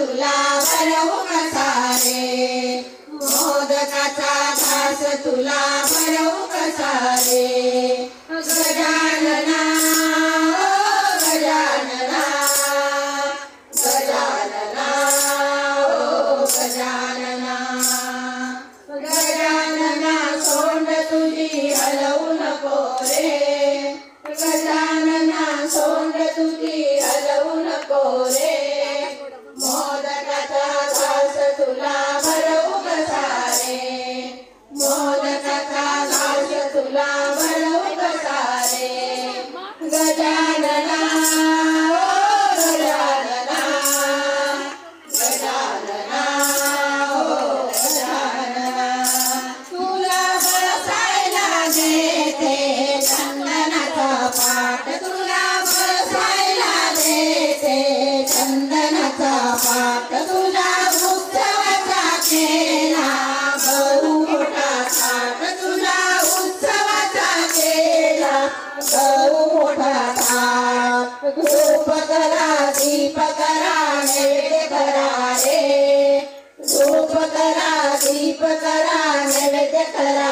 तुला भरवू कसा रे, मोदकाचा घास तुला भरवू कसा रे. गजानना ओ गजानना, गजानना ओ गजानना. गजानना सोंड तुझी हलवू नको रे, गजानना सोंड तुझी हलवू नको रे. मोदकाचा घास तुला भरवू कसा रे, मोदकाचा घास तुला भरवू कसा रे. गजानना ओ गजानना, गजानना ओ गजानना. तुला बरसायला देते चंदनाचा पाट, तुला बरसायला देते चंदनाचा पाट. तुला उत्सवाचा केला बहु मोठा थाट, तुला उत्सवाचा केला बहु मोठा थाट. धूप करा दीप करा नैवेद्य करा रे, धूप करा दीप करा नैवेद्य करा